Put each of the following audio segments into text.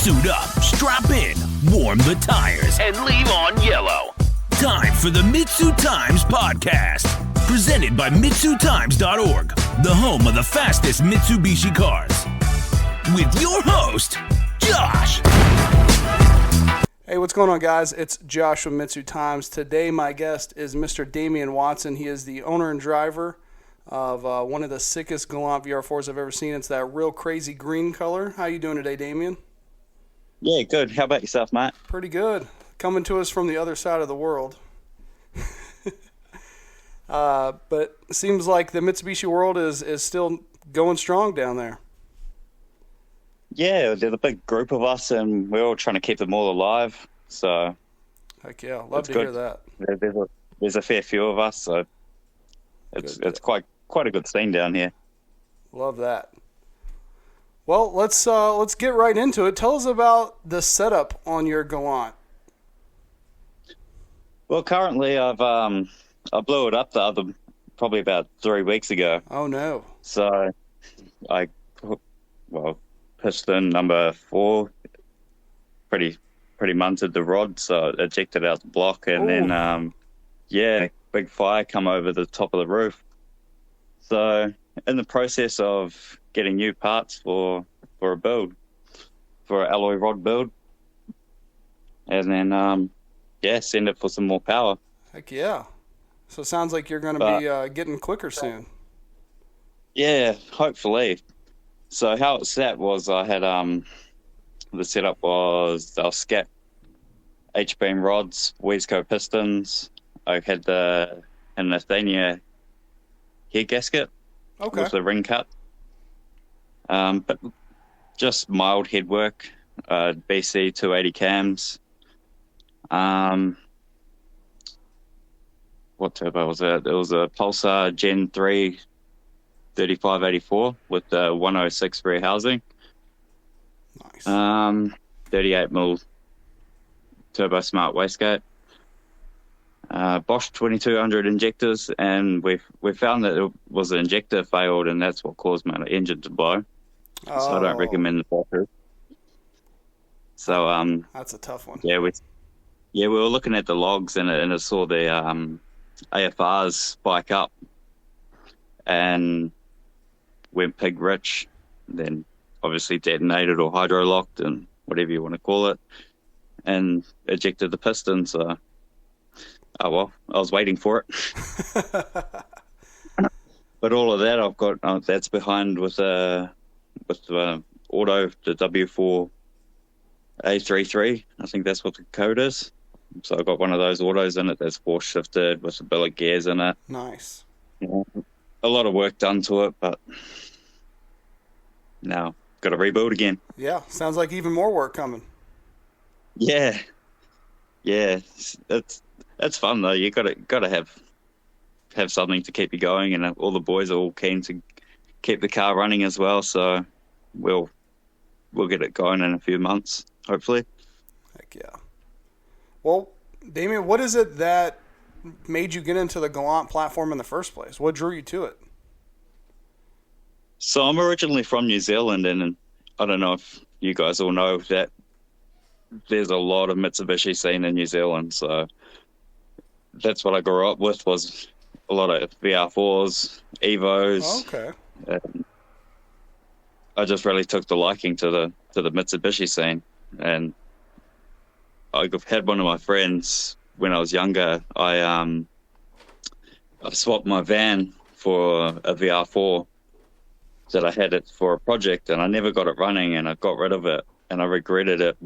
Suit up, strap in, warm the tires, and leave on yellow. Time for the MitsuTimes podcast, presented by MitsuTimes.org, the home of the fastest Mitsubishi cars. With your host, Josh. Hey, what's going on, guys? It's Josh from MitsuTimes. Today, my guest is Mr. Damian Watson. He is the owner and driver of one of the sickest Galant VR4s I've ever seen. It's that real crazy green color. How you doing today, Damian? Yeah, good. How about yourself, mate? Pretty good. Coming to us from the other side of the world. But it seems like the Mitsubishi world is still going strong down there. Yeah, there's a big group of us, and we're all trying to keep them all alive. So, heck yeah, love to hear that. There's a fair few of us, so it's quite a good scene down here. Love that. Well, let's get right into it. Tell us about the setup on your Galant. Well, currently I blew it up probably about 3 weeks ago. Oh no! So piston number 4 pretty munted the rod, so ejected out the block, and then big fire come over the top of the roof. So in the process of getting new parts for a build, for an alloy rod build, and then send it for some more power. Heck yeah! So it sounds like you're going to be getting quicker soon. Yeah, hopefully. So how it sat was I had the setup was our Scat H-beam rods, Weisco pistons. I had the Nathania head gasket with the ring cut. But just mild head work, BC 280 cams. What turbo was it? It was a Pulsar Gen 3 3584 with the 106 rear housing. Nice. 38mm turbo smart wastegate. Bosch 2200 injectors, and we found that it was an injector failed, and that's what caused my engine to blow. So I don't recommend the Bosch. So that's a tough one. Yeah, we were looking at the logs, and it saw the AFRs spike up, and went pig rich, then obviously detonated or hydro locked and whatever you want to call it, and ejected the piston. So, I was waiting for it. But all of that I've got that's behind with the auto, the W4 A33. I think that's what the code is. So I've got one of those autos in it that's force shifted with a billet gears in it. Nice. Yeah, a lot of work done to it, but now got to rebuild again. Yeah, sounds like even more work coming. Yeah, it's fun though. You gotta have something to keep you going, and all the boys are all keen to keep the car running as well. So we'll get it going in a few months, hopefully. Heck yeah. Well, Damian, what is it that made you get into the Galant platform in the first place? What drew you to it? So I'm originally from New Zealand, and I don't know if you guys all know that there's a lot of Mitsubishi scene in New Zealand. So that's what I grew up with, was a lot of VR4s, Evos. Okay. And I just really took the liking to the Mitsubishi scene, and I had one of my friends when I was younger. I swapped my van for a VR4 that I had it for a project, and I never got it running, and I got rid of it, and I regretted it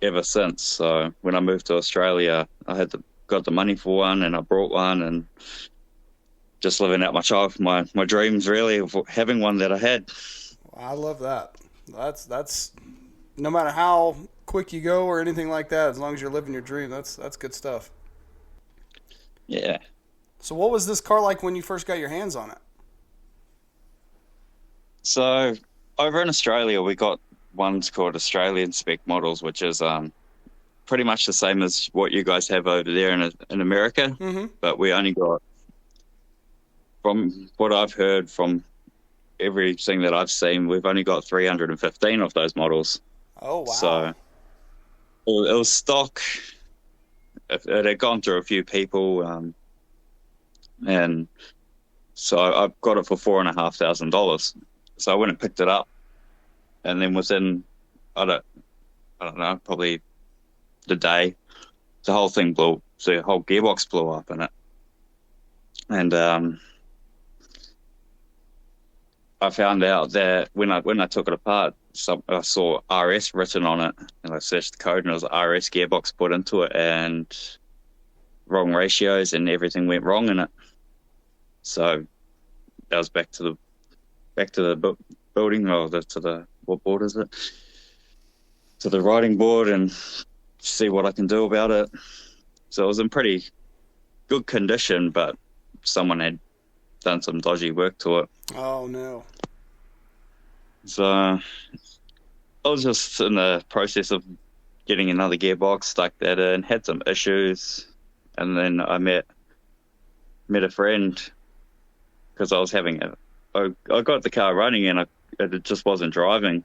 ever since. So when I moved to Australia, I got the money for one, and I brought one, and just living out my dreams really of having one that I had. I love that. That's no matter how quick you go or anything like that, as long as you're living your dream, that's good stuff. Yeah. So what was this car like when you first got your hands on it? So over in Australia, we got ones called Australian spec models, which is pretty much the same as what you guys have over there in America. Mm-hmm. But we only got, from what I've heard from everything that I've seen, we've only got 315 of those models. Oh, wow. So it was stock. It had gone through a few people, and so I got it for $4,500. So I went and picked it up, and then within I don't know, probably the day, the whole thing blew. So the whole gearbox blew up in it, and I found out that when I took it apart, I saw RS written on it, and I searched the code, and it was RS gearbox put into it, and wrong ratios, and everything went wrong in it. So that was back to the building, or what board is it? To the writing board, and see what I can do about it. So it was in pretty good condition, but someone had done some dodgy work to it. Oh, no. So I was just in the process of getting another gearbox, stuck that in, had some issues, and then I met a friend because I was I got the car running, and it just wasn't driving.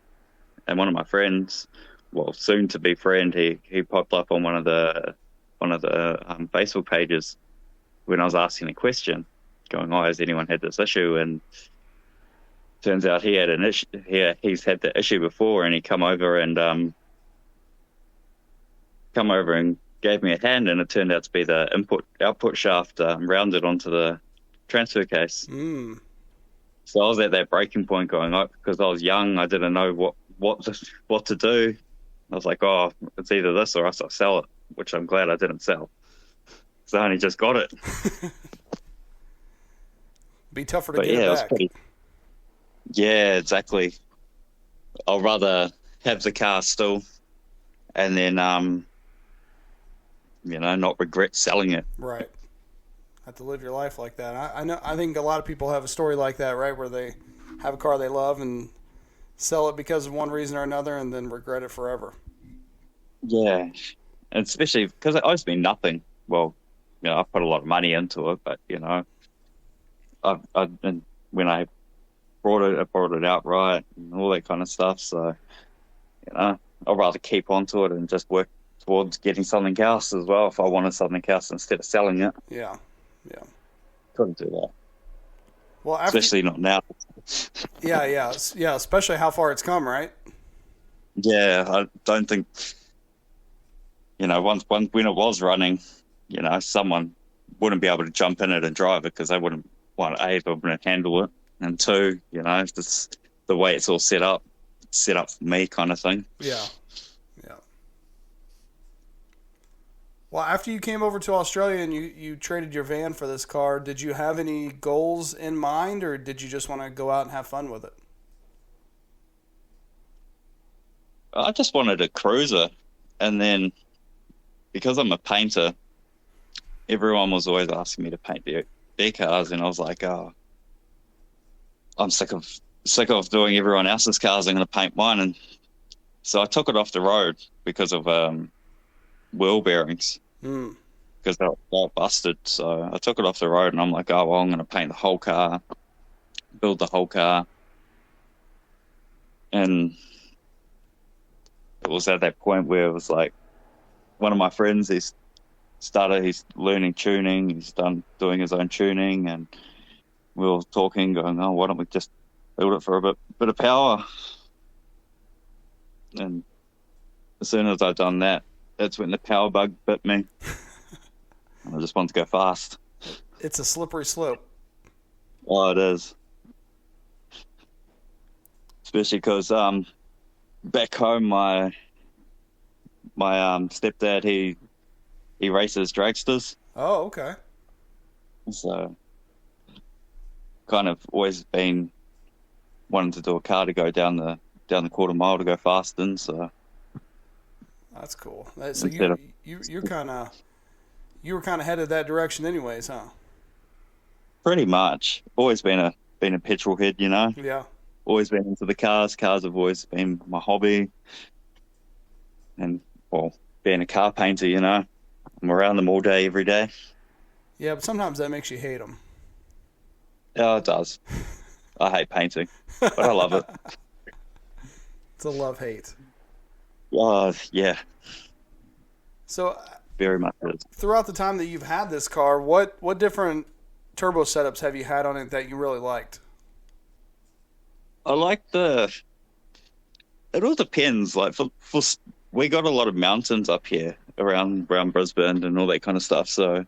And one of my friends, well, soon to be friend, he popped up on one of the Facebook pages when I was asking a question, going, "Oh, has anyone had this issue?" And turns out he had an issue. He's had the issue before, and he come over and gave me a hand, and it turned out to be the output shaft rounded onto the transfer case. So I was at that breaking point, going, because I was young, I didn't know what to do. I was like, oh, it's either this or else I'll sell it, which I'm glad I didn't sell. So I only just got it. Be tougher to get it back. Yeah, exactly. I'll rather have the car still, and then not regret selling it. Right. Have to live your life like that. I think a lot of people have a story like that, right, where they have a car they love and sell it because of one reason or another, and then regret it forever. Yeah, and especially because it owes me nothing. Well, I put a lot of money into it, but and when I brought it outright and all that kind of stuff. So, I'd rather keep onto it and just work towards getting something else as well if I wanted something else instead of selling it. Yeah. Couldn't do that. Well, especially not now. Yeah. Especially how far it's come, right? Yeah, I don't think. Once when it was running, someone wouldn't be able to jump in it and drive it because they wouldn't they wouldn't handle it, and two, just the way it's all set up for me, kind of thing. Yeah. Well, after you came over to Australia and you traded your van for this car, did you have any goals in mind, or did you just want to go out and have fun with it? I just wanted a cruiser, and then because I'm a painter, everyone was always asking me to paint their cars, and I was like, oh, I'm sick of doing everyone else's cars. I'm going to paint mine, and so I took it off the road because of wheel bearings, because they're all busted. So I took it off the road, and I'm like, oh, well, I'm going to paint the whole car, build the whole car. And it was at that point where it was like, one of my friends, he's learning tuning, he's doing his own tuning, and we were talking, going, oh, why don't we just build it for a bit of power? And as soon as I'd done that, that's when the power bug bit me. I just wanted to go fast. It's a slippery slope. Oh, it is. Especially because back home, my stepdad, he races dragsters. Oh, okay. So kind of always been wanting to do a car to go down the quarter mile to go fast in. So that's cool. So you were kind of headed that direction, anyways, huh? Pretty much. Always been a petrol head, Yeah. Always been into the cars. Cars have always been my hobby. And being a car painter, I'm around them all day, every day. Yeah, but sometimes that makes you hate them. Yeah, it does. I hate painting, but I love it. It's a love-hate. Yeah, So very much is. throughout the time that you've had this car, what different turbo setups have you had on it that you really liked? I like it all depends. Like we got a lot of mountains up here around Brisbane and all that kind of stuff. So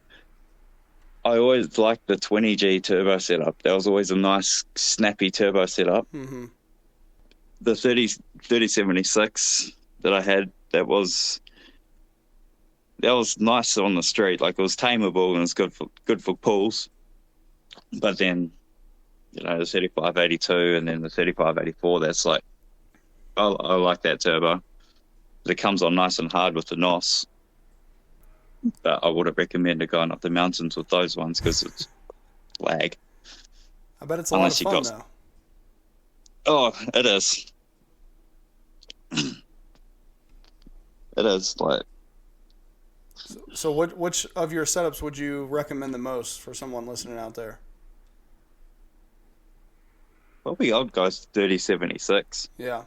I always liked the 20G turbo setup. That was always a nice, snappy turbo setup. Mm-hmm. The 3076 that I had, that was nice on the street. Like, it was tameable and it's good for pulls. But then, the 3582 and then the 3584, that's like, I like that turbo. It comes on nice and hard with the NOS. But I wouldn't recommend going up the mountains with those ones because it's lag. I bet it's a lot of fun, though. Oh, it is. It is. Like. So which of your setups would you recommend the most for someone listening out there? Probably I'd go 3076. Yeah.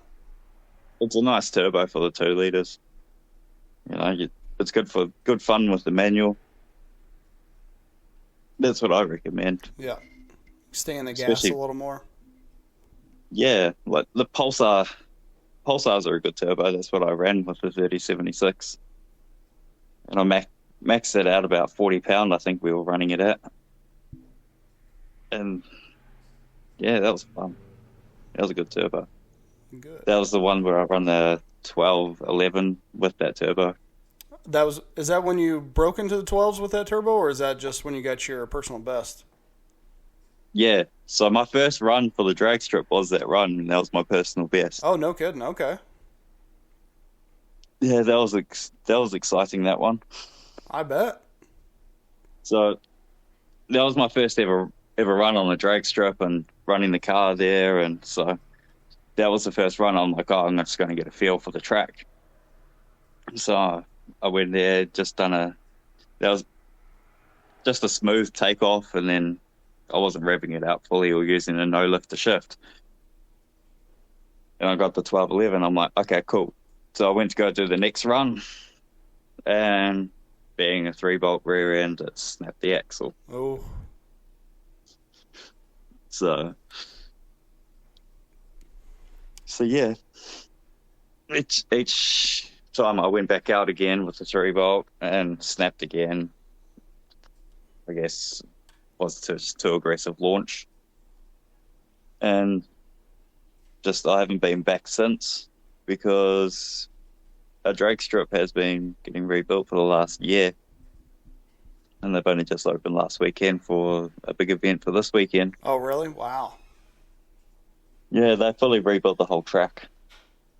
It's a nice turbo for the 2 liters. It's good fun with the manual. That's what I recommend. Yeah. Stay in the gas a little more. Yeah, like the Pulsars are a good turbo. That's what I ran with the 3076. And I maxed it out about 40 pound, I think we were running it at. And yeah, that was fun. That was a good turbo. Good. That was the one where I run the 1211 with that turbo. Is that when you broke into the 12s with that turbo, or is that just when you got your personal best? Yeah. So my first run for the drag strip was that run, and that was my personal best. Oh, no kidding. Okay. Yeah, that was exciting, that one. I bet. So that was my first ever run on the drag strip and running the car there, and so that was the first run. I'm like, I'm just going to get a feel for the track. So I went there, that was just a smooth takeoff, and then I wasn't revving it out fully or using a no lift to shift. And I got the 1211. I'm like, okay, cool. So I went to go do the next run, and being a 3-bolt rear end, it snapped the axle. Oh. So yeah, each time I went back out again with the 3-bolt and snapped again. I guess was too aggressive launch, and just I haven't been back since because our drag strip has been getting rebuilt for the last year, and they've only just opened last weekend for a big event for this weekend. Oh, really? Wow. Yeah, they fully rebuilt the whole track,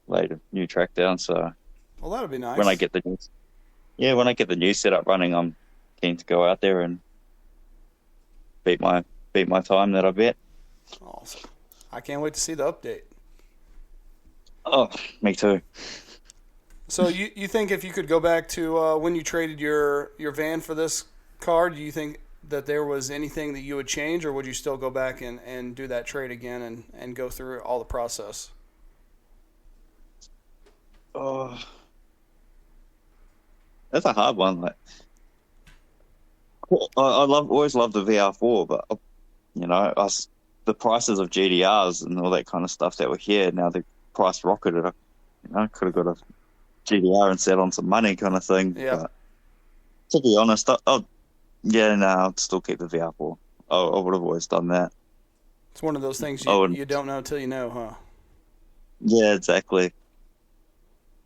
laid a new track down. So, well, that'd be nice. when I get the new setup running, I'm keen to go out there and beat my time that I bet. Awesome. I can't wait to see the update. Oh, me too. So you think if you could go back to when you traded your van for this car, do you think that there was anything that you would change, or would you still go back and do that trade again and go through all the process? Oh, that's a hard one. Like, I always loved the VR4, but the prices of GDRs and all that kind of stuff that were here, now the price rocketed. Could have got a GDR and sat on some money kind of thing. Yeah. But to be honest, I'd still keep the VR4. I would have always done that. It's one of those things you don't know till you know, huh? Yeah, exactly.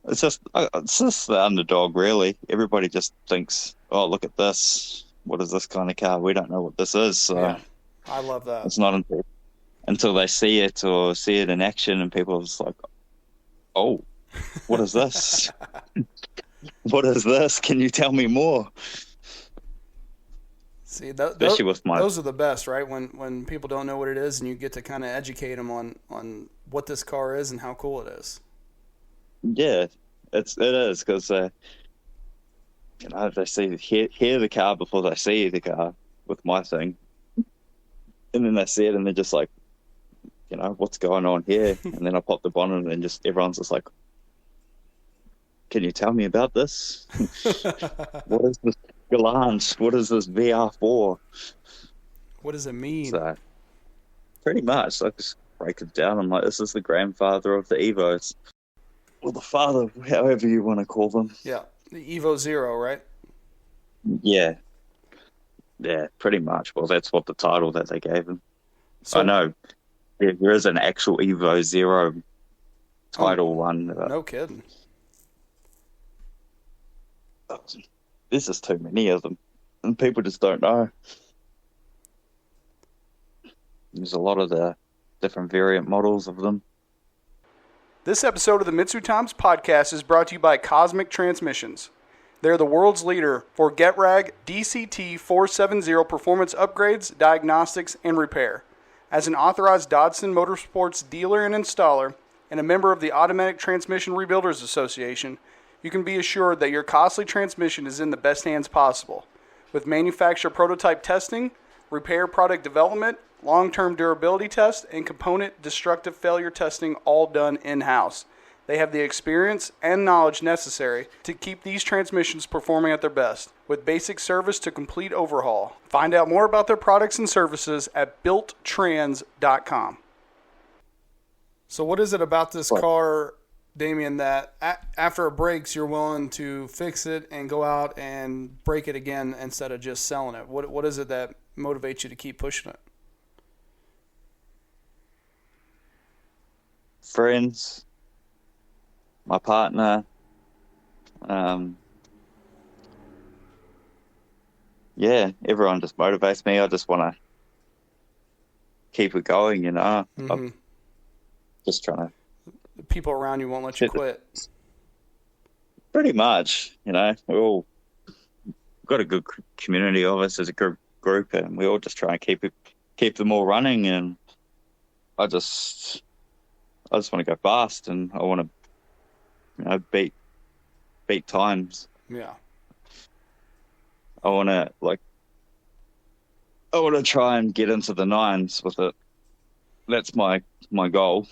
It's just the underdog, really. Everybody just thinks, oh, look at this. What is this kind of car? We don't know what this is. So yeah, I love that. It's not until they see it or see it in action, and people are just like, oh, what is this? What is this? Can you tell me more? See, those are the best, right? When people don't know what it is, and you get to kind of educate them on what this car is and how cool it is. Yeah, it is because they hear the car before they see the car with my thing, and then they see it and they're just like, what's going on here? And then I pop the bonnet and just everyone's just like, can you tell me about this? What is this Galange? What is this VR4? What does it mean? So, pretty much, I just break it down. I'm like, this is the grandfather of the Evos. Or the father, however you want to call them. Yeah, the Evo Zero, right? Yeah. Yeah, pretty much. Well, that's what the title that they gave him. So, I know there is an actual Evo Zero title one. No kidding. There's just too many of them, and people just don't know. There's a lot of the different variant models of them. This episode of the MitsuTimes podcast is brought to you by Cosmic Transmissions. They're the world's leader for GetRag DCT 470 performance upgrades, diagnostics, and repair. As an authorized Dodson Motorsports dealer and installer, and a member of the Automatic Transmission Rebuilders Association, you can be assured that your costly transmission is in the best hands possible. With manufacturer prototype testing, repair product development, long-term durability test, and component destructive failure testing all done in-house. They have the experience and knowledge necessary to keep these transmissions performing at their best, with basic service to complete overhaul. Find out more about their products and services at builttrans.com. So what is it about this car, Damian, that after it breaks, you're willing to fix it and go out and break it again instead of just selling it? What is it that motivates you to keep pushing it? Friends, my partner, everyone just motivates me. I just want to keep it going, you know. Mm-hmm. I'm just trying to. The people around you won't let you quit. Pretty much, you know. We all got a good community of us as a group, and we all just try and keep them all running. And I just want to go fast, and I want to, you know, beat times. Yeah. I want to try and get into the nines with it. That's my goal.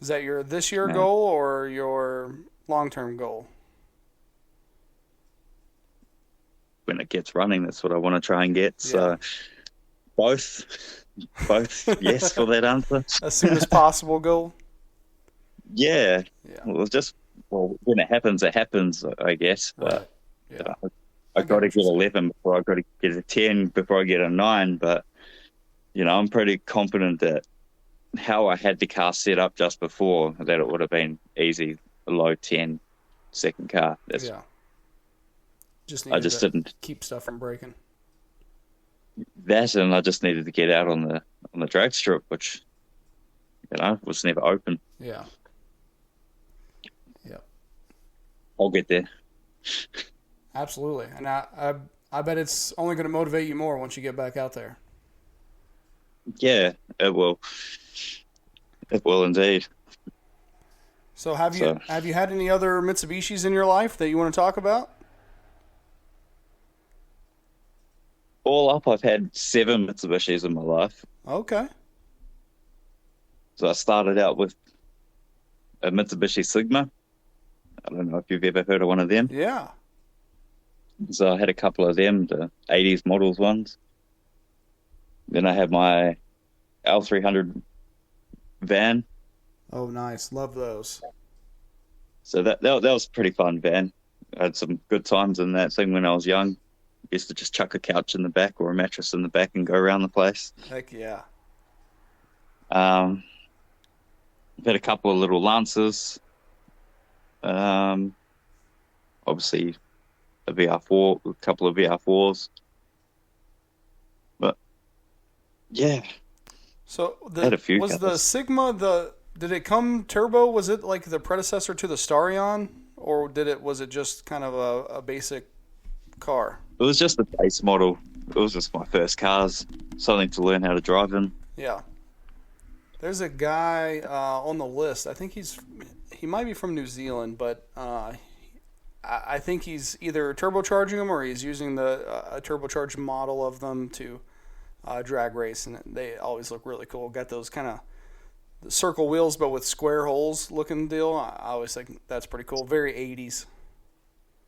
Is that your this year goal or your long-term goal? When it gets running, that's what I want to try and get. Yeah. So both, yes, for that answer. As soon as possible goal? Yeah. Well, when it happens, I guess. But right. Yeah. I got to get 11 before I got to get a 10 before I get a 9. But, you know, I'm pretty confident that how I had the car set up just before, that it would have been easy, a low 10 second car. Yeah. I just didn't keep stuff from breaking. That, and I just needed to get out on the drag strip, which, you know, was never open. Yeah. Yeah. I'll get there. Absolutely. And I bet it's only going to motivate you more once you get back out there. Yeah, it will. It will indeed. So have you had any other Mitsubishis in your life that you want to talk about? All up, I've had 7 Mitsubishis in my life. Okay. So I started out with a Mitsubishi Sigma. I don't know if you've ever heard of one of them. Yeah. So I had a couple of them, the 80s models ones. Then I had my L300 van. Oh, nice. Love those. So that was a pretty fun van. I had some good times in that thing when I was young. Used to just chuck a couch in the back or a mattress in the back and go around the place. Heck yeah. I've had a couple of little Lancers. Obviously a VR4, a couple of VR4s. But yeah. So had a few was cars. the Sigma did it come turbo? Was it like the predecessor to the Starion, or was it just kind of a basic car? It was just the base model. It was just my first cars, something to learn how to drive in. Yeah. There's a guy on the list. I think he might be from New Zealand, but I think he's either turbocharging them or he's using a turbocharged model of them to drag race, and they always look really cool. Got those kind of the circle wheels, but with square holes looking deal. I always think that's pretty cool. Very 80s.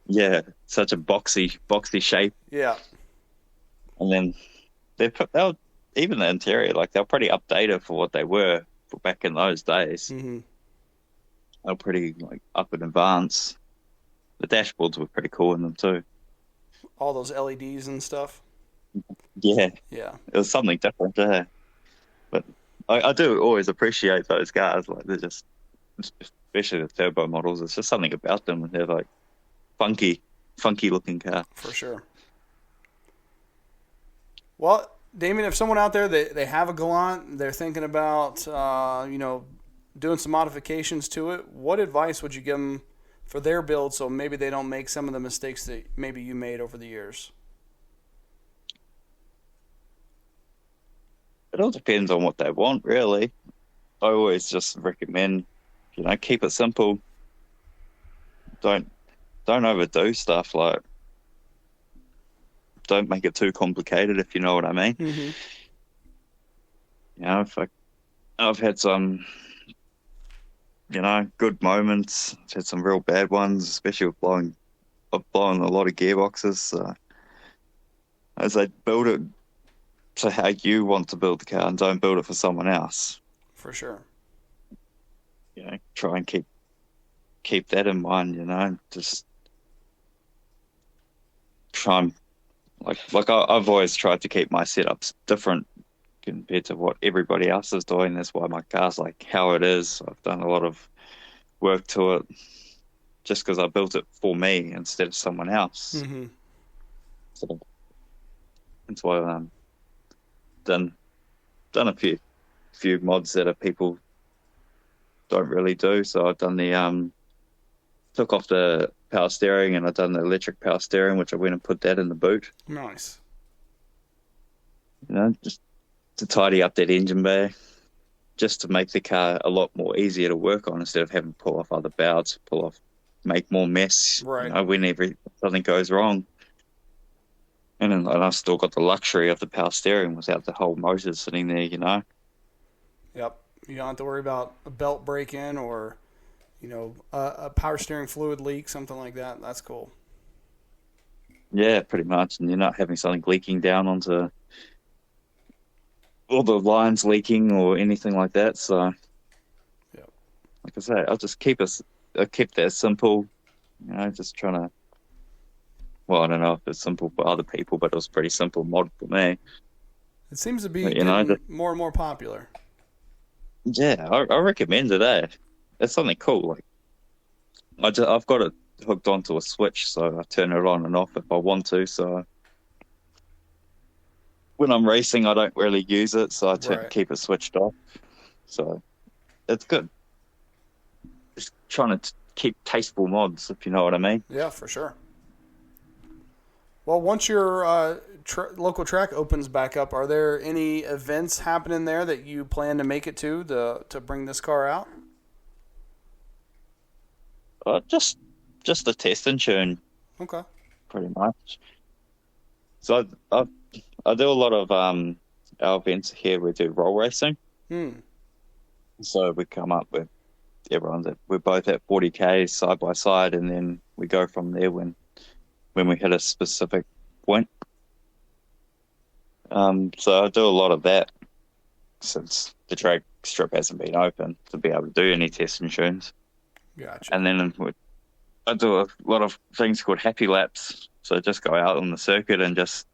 Yeah, such a boxy shape. Yeah. And then they'll even the interior, like they're pretty updated for what they were for back in those days. Mm-hmm. They're pretty like up in advance. The dashboards were pretty cool in them too. All those LEDs and stuff. Yeah. Yeah. It was something different there. But I do always appreciate those cars. Like they're just, especially the turbo models, it's just something about them. They're like funky looking car. For sure. Well, Damian, if someone out there, they have a Galant, they're thinking about, doing some modifications to it, what advice would you give them for their build so maybe they don't make some of the mistakes that maybe you made over the years? It all depends on what they want, really. I always just recommend, keep it simple. Don't overdo stuff. Like, don't make it too complicated, if you know what I mean. Mm-hmm. I've had some, good moments. I've had some real bad ones, especially with blowing a lot of gearboxes. So as I build it to how you want to build the car, and don't build it for someone else. For sure. Try and keep that in mind. Just try and I've always tried to keep my setups different compared to what everybody else is doing. That's why my car's like how it is. I've done a lot of work to it just because I built it for me instead of someone else. Mm-hmm. So that's why I've done a few mods that people don't really do. So I've done the took off the power steering, and I've done the electric power steering, which I went and put that in the boot. Nice. Just to tidy up that engine bay, just to make the car a lot more easier to work on instead of having to pull off other belts, make more mess. Right. Whenever something goes wrong. And I've still got the luxury of the power steering without the whole motor sitting there, Yep. You don't have to worry about a belt break-in or, a power steering fluid leak, something like that. That's cool. Yeah, pretty much. And you're not having something leaking down onto all the lines leaking or anything like that. So, yep. Like I say, I kept that simple, just trying to, well, I don't know if it's simple for other people, but it was a pretty simple mod for me. It seems to be getting more and more popular. Yeah, I recommend it, eh? It's something cool. Like, I've got it hooked onto a switch, so I turn it on and off if I want to. So when I'm racing, I don't really use it, so I keep it switched off. So it's good. Just trying to keep tasteful mods, if you know what I mean. Yeah, for sure. Well, once your local track opens back up, are there any events happening there that you plan to make it to bring this car out? Just a test and tune. Okay. Pretty much. So I do a lot of our events here. We do roll racing. So we come up with we're both at 40K side by side, and then we go from there when we hit a specific point. So I do a lot of that since the drag strip hasn't been open to be able to do any test and tunes. Gotcha. And then I do a lot of things called happy laps. So just go out on the circuit and just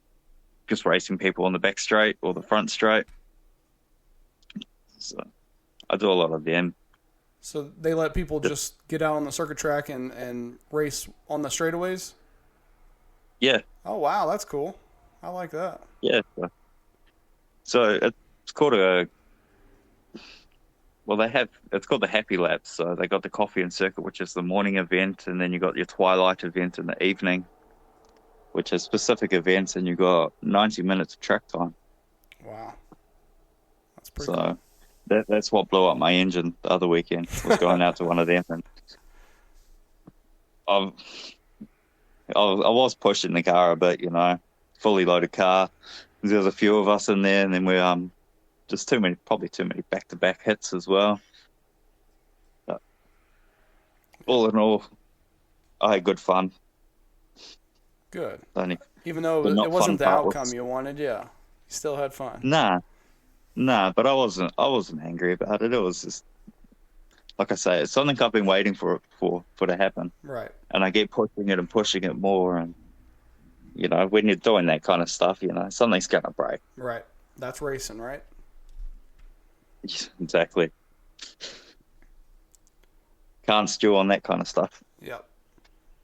racing people on the back straight or the front straight. So I do a lot of them. So they let people just get out on the circuit track and race on the straightaways? Yeah. Oh, wow. That's cool. I like that. Yeah. So it's called it's called the Happy Laps. So they got the coffee and circuit, which is the morning event, and then you got your twilight event in the evening, which is specific events, and you got 90 minutes of track time. Wow. That's pretty cool. That's what blew up my engine the other weekend, was going out to one of them. And I was pushing the car a bit, fully loaded car. There was a few of us in there, and then just probably too many back-to-back hits as well. But all in all, I had good fun. Good. Only Even though the it not wasn't the fun part outcome was- you wanted, yeah, you still had fun. Nah, but I wasn't angry about it. It was just, like I say, it's something I've been waiting for to happen. Right. And I keep pushing it more. And, you know, when you're doing that kind of stuff, you know, something's going to break. Right. That's racing, right? Exactly. Can't stew on that kind of stuff. Yep.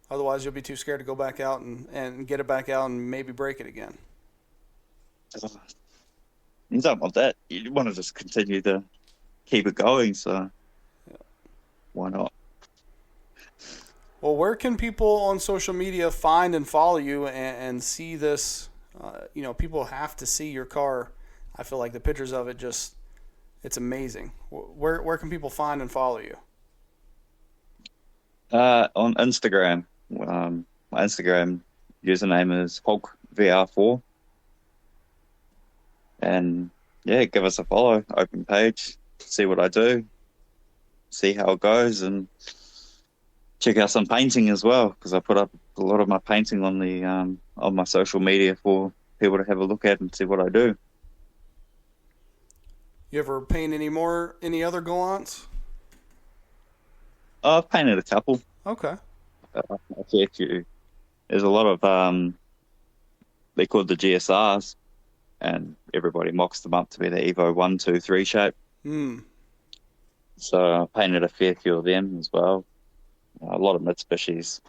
Otherwise, you'll be too scared to go back out and get it back out and maybe break it again. You don't want that. You want to just continue to keep it going, so why not? Well, where can people on social media find and follow you and see this? You know, people have to see your car. I feel like the pictures of it it's amazing. Where can people find and follow you? On Instagram. My Instagram username is GVR4. And yeah, give us a follow, open page, see what I do, see how it goes, and check out some painting as well, because I put up a lot of my painting on the on my social media for people to have a look at and see what I do. You ever paint any other Gallants? I've painted a couple. Okay. A fair few. There's a lot of they called the GSRs, and everybody mocks them up to be the Evo 1, 2, 3 shape. So I painted a fair few of them as well. A lot of Mitsubishis,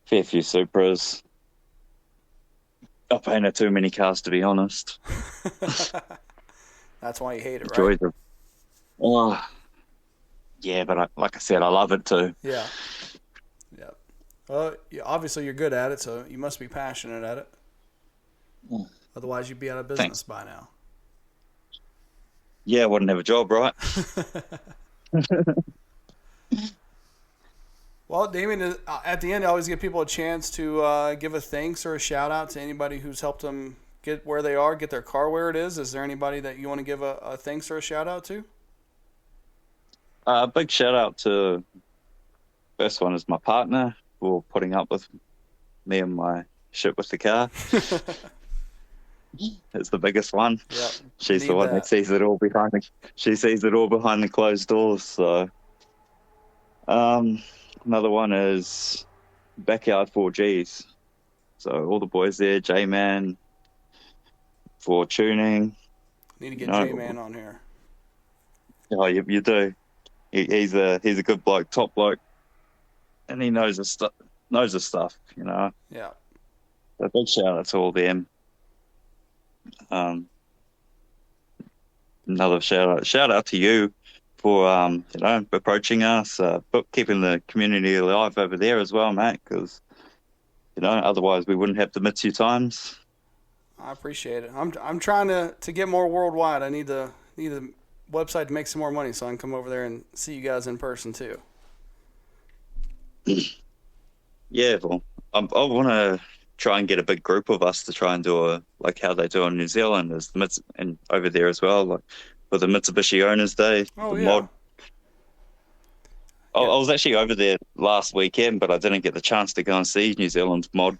fair few Supras. I painted too many cars, to be honest. That's why you hate it, right? Enjoy them. Oh, yeah, but like I said, I love it too. Yeah. Yeah. Well, obviously you're good at it, so you must be passionate at it. Otherwise, you'd be out of business by now. Yeah, I wouldn't have a job, right? Well, Damian, at the end, I always give people a chance to give a thanks or a shout out to anybody who's helped them get where they are, get their car where it is. Is there anybody that you want to give a thanks or a shout out to? Big shout out to, first one is my partner for putting up with me and my shit with the car. It's the biggest one. Yep. She's the one that sees it all behind the closed doors. So, another one is Backyard 4Gs. So all the boys there, J-Man for tuning. Need to get J-Man on here. Oh, you do. He's a good bloke, top bloke, and he knows his stuff. You know. Yeah. A big shout out to all them. Another shout out to you for approaching us, but keeping the community alive over there as well, mate. Because otherwise we wouldn't have the MitsuTimes. I appreciate it. I'm trying to get more worldwide. I need the website to make some more money, so I can come over there and see you guys in person too. Yeah, well, I want to try and get a big group of us to try and do like how they do in New Zealand, and over there as well, like for the Mitsubishi Owners Day. Mod. I was actually over there last weekend, but I didn't get the chance to go and see New Zealand's mod.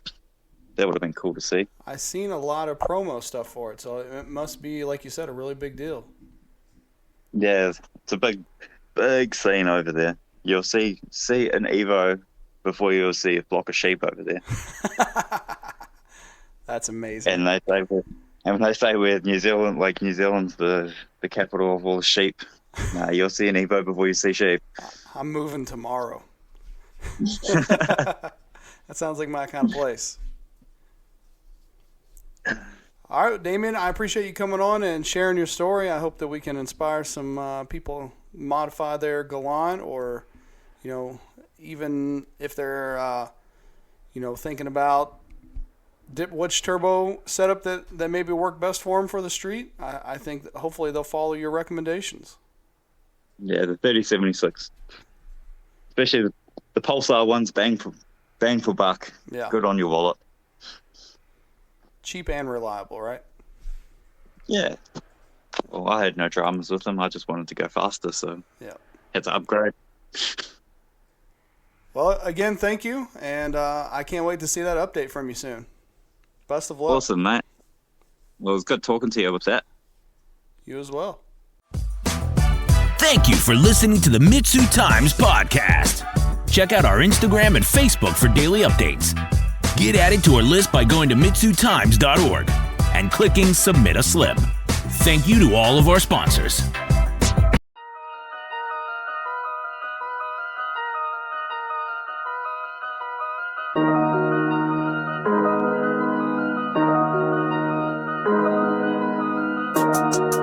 That would have been cool to see. I've seen a lot of promo stuff for it, so it must be, like you said, a really big deal. Yeah, it's a big scene over there. You'll see an Evo before you'll see a flock of sheep over there. That's amazing. And they say we're New Zealand, like New Zealand's the capital of all the sheep. Nah, you'll see an Evo before you see sheep. I'm moving tomorrow. That sounds like my kind of place. All right, Damian, I appreciate you coming on and sharing your story. I hope that we can inspire some people modify their Galant, or, even if they're, thinking about which turbo setup that maybe work best for them for the street. I think that hopefully they'll follow your recommendations. Yeah, the 3076, especially the Pulsar ones, bang for buck. Yeah, good on your wallet. Cheap and reliable, right? Yeah, Well, I had no dramas with them. I just wanted to go faster, so Yeah. had to upgrade. Well, again, thank you, and I can't wait to see that update from you soon. Best of luck. Awesome, mate. Well, it was good talking to you with that. You as well. Thank you for listening to the MitsuTimes podcast. Check out our Instagram and Facebook for daily updates. Get added to our list by going to MitsuTimes.org and clicking Submit a Slip. Thank you to all of our sponsors.